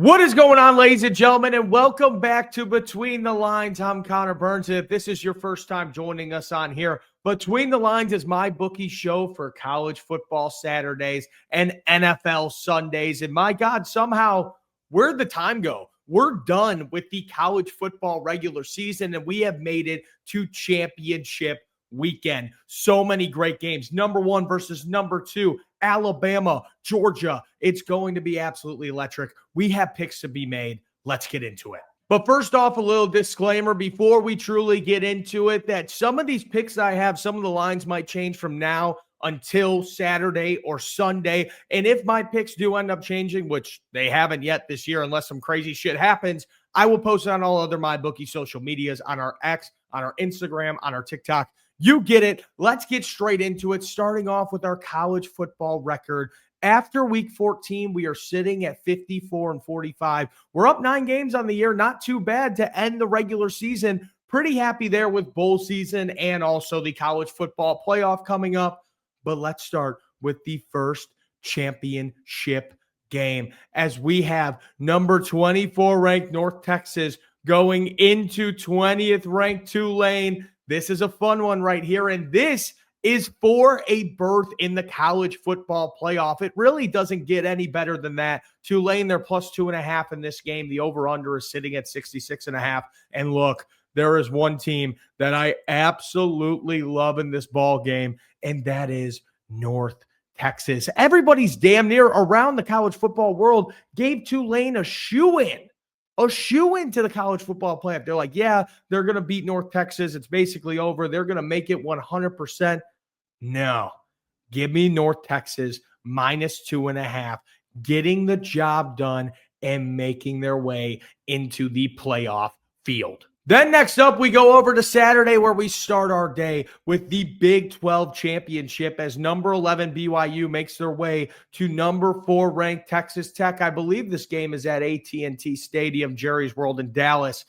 What is going on, ladies and gentlemen, and welcome back to Between the Lines. I'm Connor Burns. If this is your first time joining us on here, Between the Lines is my bookie show for college football Saturdays and NFL Sundays. And my God, somehow, where'd the time go? We're done with the college football regular season, and we have made it to championship weekend. So many great games. Number 1 versus number 2. Alabama, Georgia. It's going to be absolutely electric. We have picks to be made. Let's get into it. But first off, a little disclaimer before we truly get into it that some of these picks I have, some of the lines might change from now until Saturday or Sunday. And if my picks do end up changing, which they haven't yet this year unless some crazy shit happens, I will post it on all other MyBookie social medias, on our X, on our Instagram, on our TikTok. You get it. Let's get straight into it, starting off with our college football record. After week 14, we are sitting at 54-45. We're up 9 games on the year. Not too bad to end the regular season. Pretty happy there with bowl season and also the college football playoff coming up. But let's start with the first championship game as we have number 24 ranked North Texas going into 20th ranked Tulane. This is a fun one right here, and this is for a berth in the college football playoff. It really doesn't get any better than that. Tulane, they're plus 2.5 in this game. The over-under is sitting at 66.5. And look, there is one team that I absolutely love in this ball game, and that is North Texas. Everybody's damn near around the college football world gave Tulane a shoe-in to the college football playoff. They're like, yeah, they're going to beat North Texas. It's basically over. They're going to make it 100%. No, give me North Texas minus 2.5, getting the job done and making their way into the playoff field. Then next up, we go over to Saturday where we start our day with the Big 12 Championship as number 11 BYU makes their way to number 4 ranked Texas Tech. I believe this game is at AT&T Stadium, Jerry's World in Dallas.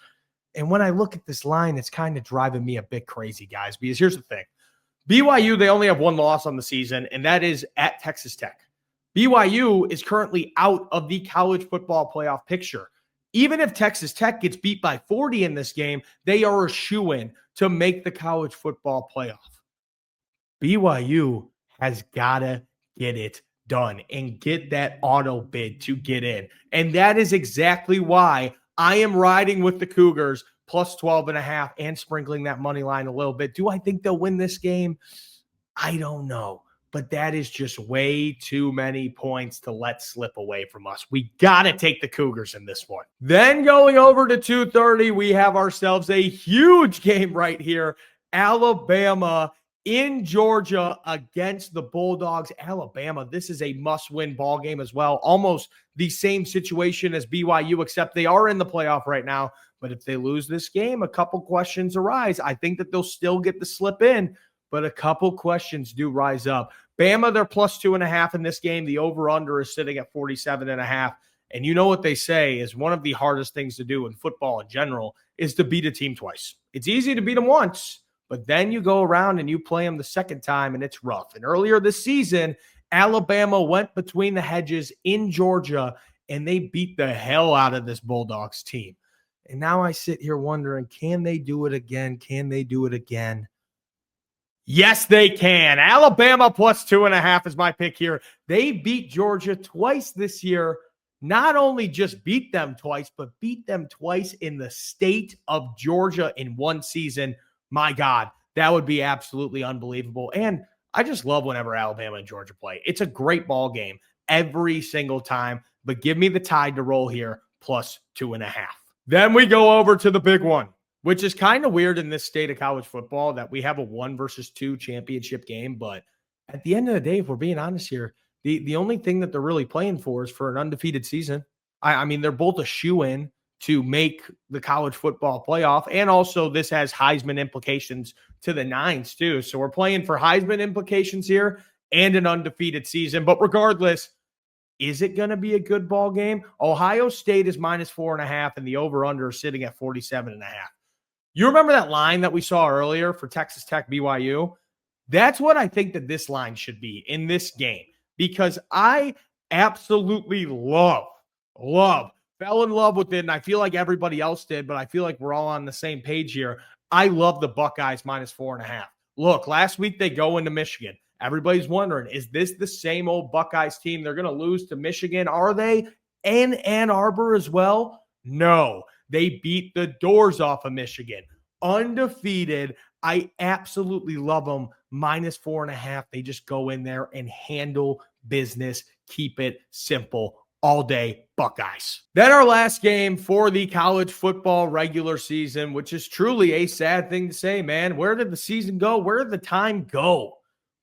And when I look at this line, it's kind of driving me a bit crazy, guys, because here's the thing. BYU, they only have 1 loss on the season, and that is at Texas Tech. BYU is currently out of the college football playoff picture. Even if Texas Tech gets beat by 40 in this game, they are a shoo-in to make the college football playoff. BYU has got to get it done and get that auto bid to get in. And that is exactly why I am riding with the Cougars plus 12.5 and sprinkling that money line a little bit. Do I think they'll win this game? I don't know. But that is just way too many points to let slip away from us. We got to take the Cougars in this one. Then going over to 2:30, we have ourselves a huge game right here. Alabama in Georgia against the Bulldogs. Alabama, this is a must-win ball game as well. Almost the same situation as BYU, except they are in the playoff right now. But if they lose this game, a couple questions arise. I think that they'll still get the slip in, but a couple questions do rise up. Bama, they're plus 2.5 in this game. The over-under is sitting at 47.5. And you know what they say is one of the hardest things to do in football in general is to beat a team twice. It's easy to beat them once, but then you go around and you play them the second time, and it's rough. And earlier this season, Alabama went between the hedges in Georgia, and they beat the hell out of this Bulldogs team. And now I sit here wondering, can they do it again? Can they do it again? Yes, they can. Alabama plus 2.5 is my pick here. They beat Georgia twice this year. Not only just beat them twice, but beat them twice in the state of Georgia in one season. My God, that would be absolutely unbelievable. And I just love whenever Alabama and Georgia play. It's a great ball game every single time. But give me the Tide to roll here, plus 2.5. Then we go over to the big one, which is kind of weird in this state of college football that we have a 1 versus 2 championship game. But at the end of the day, if we're being honest here, the only thing that they're really playing for is for an undefeated season. I mean, they're both a shoo-in to make the college football playoff. And also this has Heisman implications to the Nines too. So we're playing for Heisman implications here and an undefeated season. But regardless, is it going to be a good ball game? Ohio State is minus 4.5 and the over-under is sitting at 47.5. You remember that line that we saw earlier for Texas Tech BYU? That's what I think that this line should be in this game, because I absolutely love fell in love with it, and I feel like everybody else did, but I feel like we're all on the same page here. I love the Buckeyes minus 4.5. Look, last week they go into Michigan. Everybody's wondering, is this the same old Buckeyes team? They're going to lose to Michigan. Are they in Ann Arbor as well? No, they beat the doors off of Michigan. Undefeated. I absolutely love them. Minus 4.5. They just go in there and handle business. Keep it simple. All day Buckeyes. Then our last game for the college football regular season, which is truly a sad thing to say, man. Where did the season go? Where did the time go?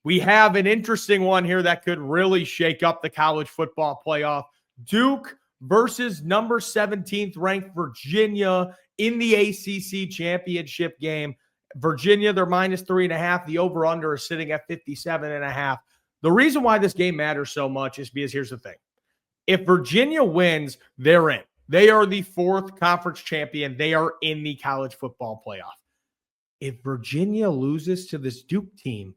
We have an interesting one here that could really shake up the college football playoff. Duke versus number 17th ranked Virginia in the ACC championship game. Virginia, they're minus 3.5. The over-under is sitting at 57.5. The reason why this game matters so much is because here's the thing. If Virginia wins, they're in. They are the 4th conference champion. They are in the college football playoff. If Virginia loses to this Duke team,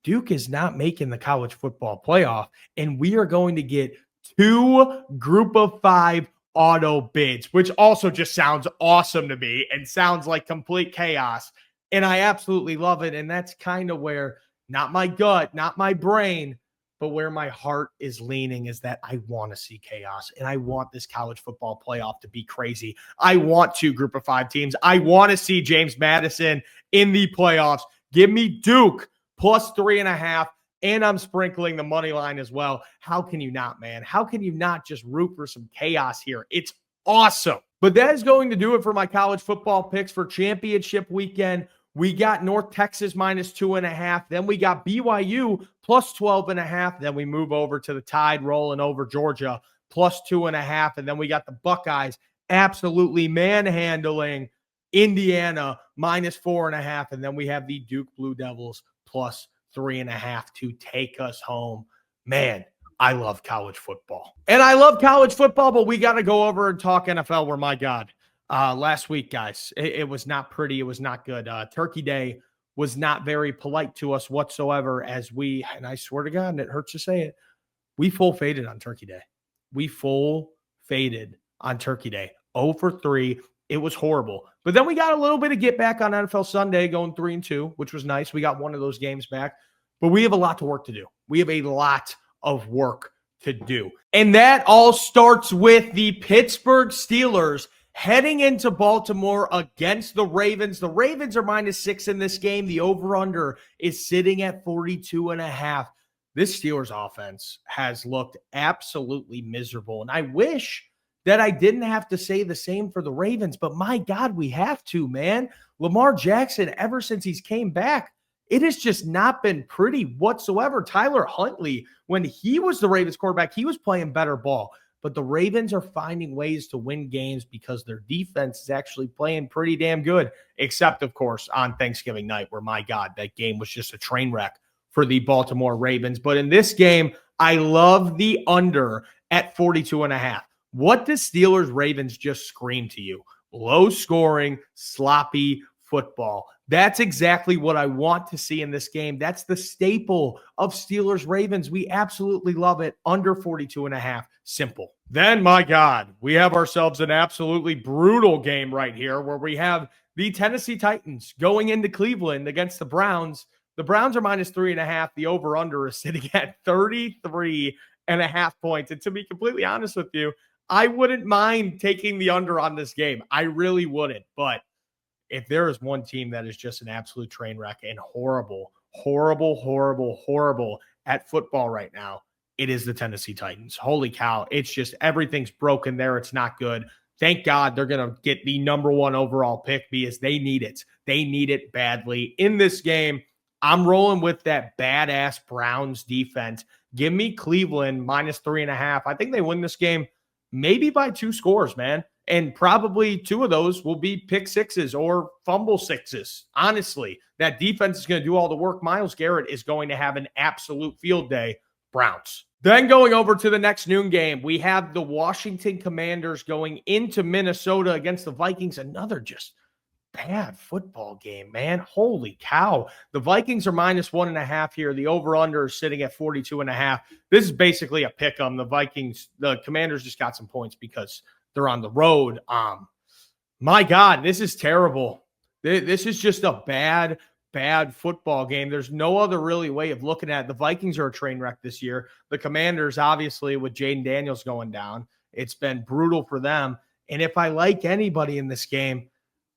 Duke is not making the college football playoff, and we are going to get 2 group of 5 auto bids, which also just sounds awesome to me and sounds like complete chaos. And I absolutely love it. And that's kind of where, not my gut, not my brain, but where my heart is leaning is that I want to see chaos, and I want this college football playoff to be crazy. I want 2 group of 5 teams. I want to see James Madison in the playoffs. Give me Duke plus 3.5, and I'm sprinkling the money line as well. How can you not, man? How can you not just root for some chaos here? It's awesome. But that is going to do it for my college football picks for championship weekend. We got North Texas minus 2.5. Then we got BYU plus 12.5. Then we move over to the Tide rolling over Georgia plus 2.5. And then we got the Buckeyes absolutely manhandling Indiana minus 4.5. And then we have the Duke Blue Devils plus 3.5 to take us home. Man, I love college football. And I love college football, but we got to go over and talk NFL where, my God, last week, guys, it was not pretty. It was not good. Turkey Day was not very polite to us whatsoever as we, and I swear to God, and it hurts to say it, we full faded on Turkey Day. We full faded on Turkey Day. 0 for 3. It was horrible. But then we got a little bit of get back on NFL Sunday going 3-2, which was nice. We got one of those games back. But we have a lot to work to do. We have a lot of work to do. And that all starts with the Pittsburgh Steelers heading into Baltimore against the Ravens. The Ravens are minus 6 in this game. The over-under is sitting at 42.5. This Steelers offense has looked absolutely miserable. And I wish that I didn't have to say the same for the Ravens, but my God, we have to, man. Lamar Jackson, ever since he's came back, it has just not been pretty whatsoever. Tyler Huntley, when he was the Ravens quarterback, he was playing better ball. But the Ravens are finding ways to win games because their defense is actually playing pretty damn good, except, of course, on Thanksgiving night where, my God, that game was just a train wreck for the Baltimore Ravens. But in this game, I love the under at 42.5. What does Steelers-Ravens just scream to you? Low scoring, sloppy football. That's exactly what I want to see in this game. That's the staple of Steelers-Ravens. We absolutely love it. Under 42.5. Simple. Then, my God, we have ourselves an absolutely brutal game right here where we have the Tennessee Titans going into Cleveland against the Browns. The Browns are minus 3.5. The over-under is sitting at 33.5 points. And to be completely honest with you, I wouldn't mind taking the under on this game. I really wouldn't. But if there is one team that is just an absolute train wreck and horrible at football right now, it is the Tennessee Titans. Holy cow. It's just everything's broken there. It's not good. Thank God they're going to get the number 1 overall pick because they need it. They need it badly. In this game, I'm rolling with that badass Browns defense. Give me Cleveland minus 3.5. I think they win this game maybe by 2 scores, man. And probably 2 of those will be pick sixes or fumble sixes. Honestly, that defense is going to do all the work. Myles Garrett is going to have an absolute field day. Browns. Then going over to the next noon game, we have the Washington Commanders going into Minnesota against the Vikings. Another just bad football game, man. Holy cow. The Vikings are minus 1.5 here. The over-under is sitting at 42.5. This is basically a pick 'em. The Commanders just got some points because They're on the road. My God, this is terrible. This is just a bad football game. There's no other really way of looking at it. The Vikings are a train wreck this year. The Commanders, obviously, with Jaden Daniels going down, it's been brutal for them. And if I like anybody in this game,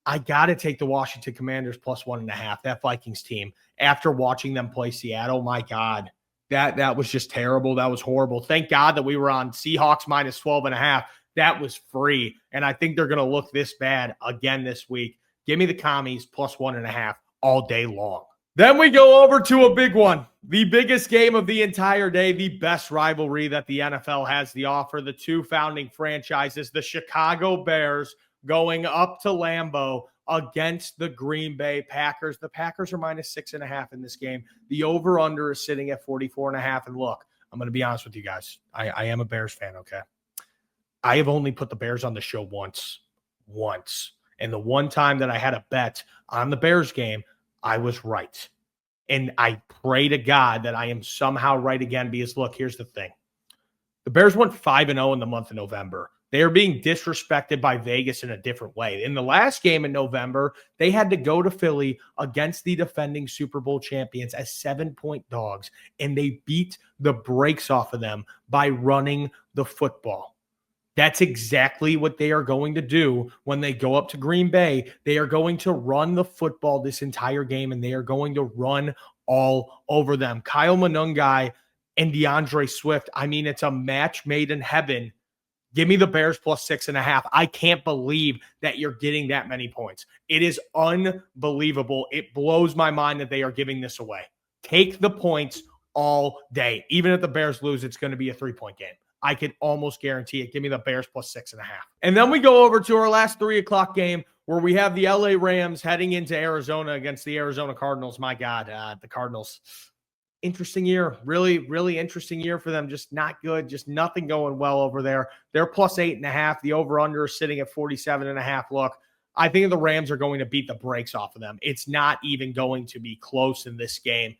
I got to take the Washington Commanders plus 1.5. That Vikings team, after watching them play Seattle, my God, that was just terrible. That was horrible. Thank God that we were on Seahawks minus 12.5. That was free. And I think they're going to look this bad again this week. Give me the Commies plus 1.5 all day long. Then we go over to a big one, the biggest game of the entire day, the best rivalry that the NFL has to offer. The two founding franchises, the Chicago Bears going up to Lambeau against the Green Bay Packers. The Packers are minus 6.5 in this game. The over-under is sitting at 44.5. And look, I'm going to be honest with you guys. I am a Bears fan, okay? I have only put the Bears on the show once. And the one time that I had a bet on the Bears game, I was right. And I pray to God that I am somehow right again because, look, here's the thing. The Bears went 5-0 in the month of November. They are being disrespected by Vegas in a different way. In the last game in November, they had to go to Philly against the defending Super Bowl champions as 7-point dogs, and they beat the brakes off of them by running the football. That's exactly what they are going to do when they go up to Green Bay. They are going to run the football this entire game, and they are going to run all over them. Kyle Monungai and DeAndre Swift, I mean, it's a match made in heaven. Give me the Bears plus 6.5. I can't believe that you're getting that many points. It is unbelievable. It blows my mind that they are giving this away. Take the points all day. Even if the Bears lose, it's going to be a 3-point game. I can almost guarantee it. Give me the Bears plus 6.5. And then we go over to our last 3 o'clock game where we have the LA Rams heading into Arizona against the Arizona Cardinals. My God, the Cardinals. Interesting year. Really, really interesting year for them. Just not good. Just nothing going well over there. They're plus 8.5. The over-under is sitting at 47.5. Look, I think the Rams are going to beat the brakes off of them. It's not even going to be close in this game.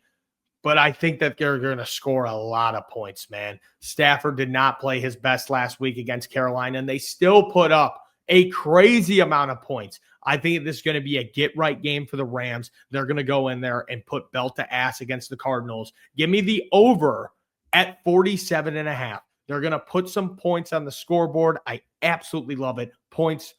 But I think that they're going to score a lot of points, man. Stafford did not play his best last week against Carolina, and they still put up a crazy amount of points. I think this is going to be a get-right game for the Rams. They're going to go in there and put belt to ass against the Cardinals. Give me the over at 47.5. They're going to put some points on the scoreboard. I absolutely love it. Points.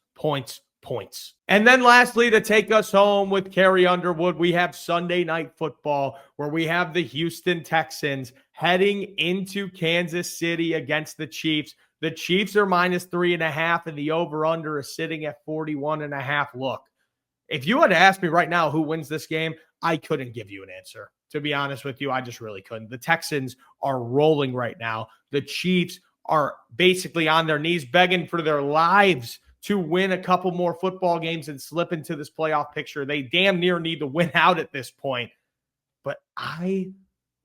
And then lastly, to take us home with Carrie Underwood, we have Sunday Night Football where we have the Houston Texans heading into Kansas City against the Chiefs. The Chiefs are minus 3.5 and the over-under is sitting at 41.5. Look, if you had to ask me right now who wins this game, I couldn't give you an answer. To be honest with you, I just really couldn't. The Texans are rolling right now. The Chiefs are basically on their knees begging for their lives to win a couple more football games and slip into this playoff picture. They damn near need to win out at this point. But I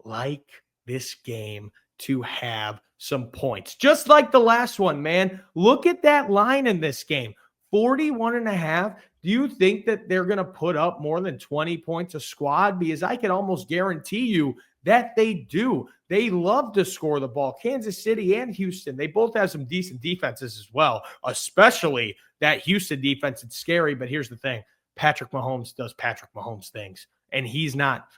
like this game to have some points. Just like the last one, man. Look at that line in this game. 41.5. Do you think that they're going to put up more than 20 points a squad? Because I can almost guarantee you that they do. They love to score the ball. Kansas City and Houston, they both have some decent defenses as well, especially that Houston defense. It's scary, but here's the thing. Patrick Mahomes does Patrick Mahomes things, and he's not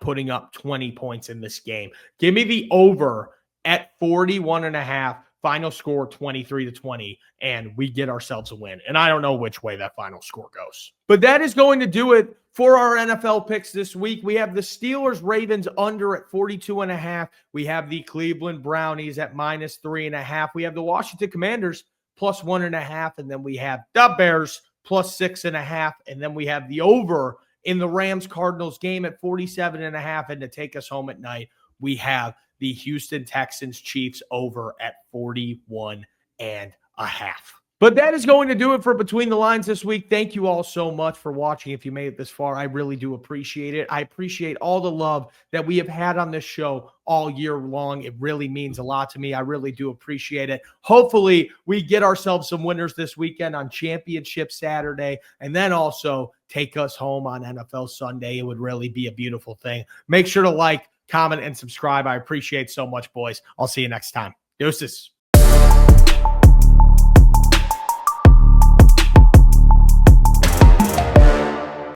putting up 20 points in this game. Give me the over at 41.5. Final score 23-20, and we get ourselves a win. And I don't know which way that final score goes. But that is going to do it for our NFL picks this week. We have the Steelers-Ravens under at 42.5. We have the Cleveland Brownies at minus 3.5. We have the Washington Commanders plus 1.5. And then we have the Bears plus 6.5. And then we have the over in the Rams-Cardinals game at 47.5. And to take us home at night, we have the Houston Texans Chiefs over at 41.5. But that is going to do it for Between the Lines this week. Thank you all so much for watching. If you made it this far, I really do appreciate it. I appreciate all the love that we have had on this show all year long. It really means a lot to me. I really do appreciate it. Hopefully, we get ourselves some winners this weekend on Championship Saturday, and then also take us home on NFL Sunday. It would really be a beautiful thing. Make sure to like, comment, and subscribe. I appreciate so much, boys. I'll see you next time. Deuces.